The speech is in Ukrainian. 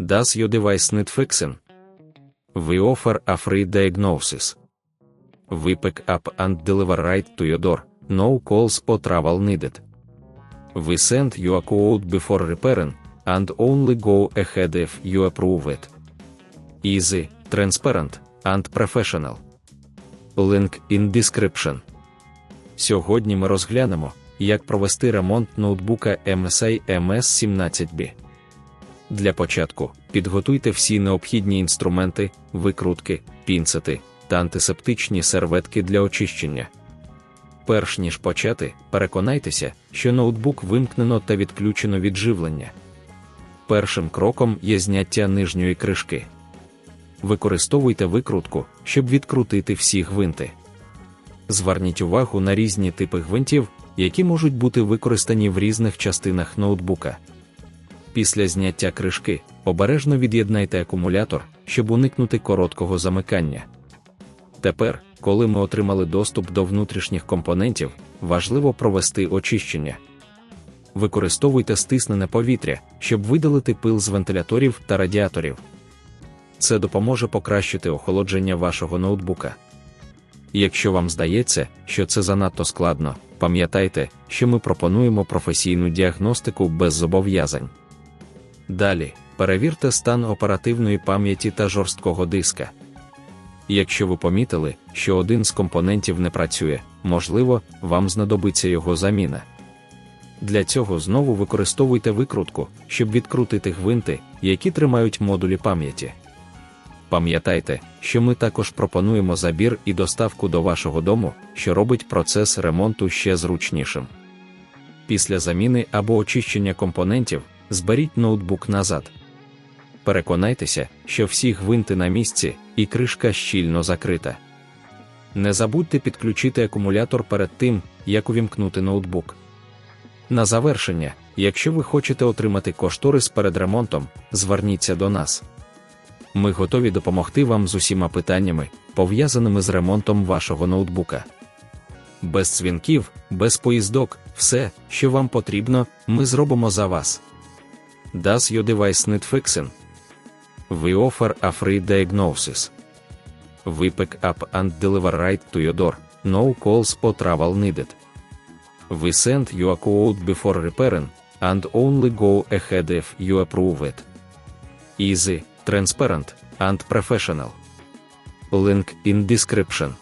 Does your device need fixing? We offer a free diagnosis. We pick up and deliver right to your door, no calls or travel needed. We send you a quote before repairing, and only go ahead if you approve it. Easy, transparent, and professional. Link in description. Сьогодні ми розглянемо, як провести ремонт ноутбука MSI MS17B. Для початку, підготуйте всі необхідні інструменти, викрутки, пінцети та антисептичні серветки для очищення. Перш ніж почати, переконайтеся, що ноутбук вимкнено та відключено від живлення. Першим кроком є зняття нижньої кришки. Використовуйте викрутку, щоб відкрутити всі гвинти. Зверніть увагу на різні типи гвинтів, які можуть бути використані в різних частинах ноутбука. Після зняття кришки, обережно від'єднайте акумулятор, щоб уникнути короткого замикання. Тепер, коли ми отримали доступ до внутрішніх компонентів, важливо провести очищення. Використовуйте стиснене повітря, щоб видалити пил з вентиляторів та радіаторів. Це допоможе покращити охолодження вашого ноутбука. Якщо вам здається, що це занадто складно, пам'ятайте, що ми пропонуємо професійну діагностику без зобов'язань. Далі, перевірте стан оперативної пам'яті та жорсткого диска. Якщо ви помітили, що один з компонентів не працює, можливо, вам знадобиться його заміна. Для цього знову використовуйте викрутку, щоб відкрутити гвинти, які тримають модулі пам'яті. Пам'ятайте, що ми також пропонуємо забір і доставку до вашого дому, що робить процес ремонту ще зручнішим. Після заміни або очищення компонентів, зберіть ноутбук назад. Переконайтеся, що всі гвинти на місці і кришка щільно закрита. Не забудьте підключити акумулятор перед тим, як увімкнути ноутбук. На завершення, якщо ви хочете отримати кошторис перед ремонтом, зверніться до нас. Ми готові допомогти вам з усіма питаннями, пов'язаними з ремонтом вашого ноутбука. Без дзвінків, без поїздок, все, що вам потрібно, ми зробимо за вас. Does your device need fixing? We offer a free diagnosis. We pick up and deliver right to your door, no calls or travel needed. We send you a quote before repairing, and only go ahead if you approve it. Easy, transparent, and professional. Link in description.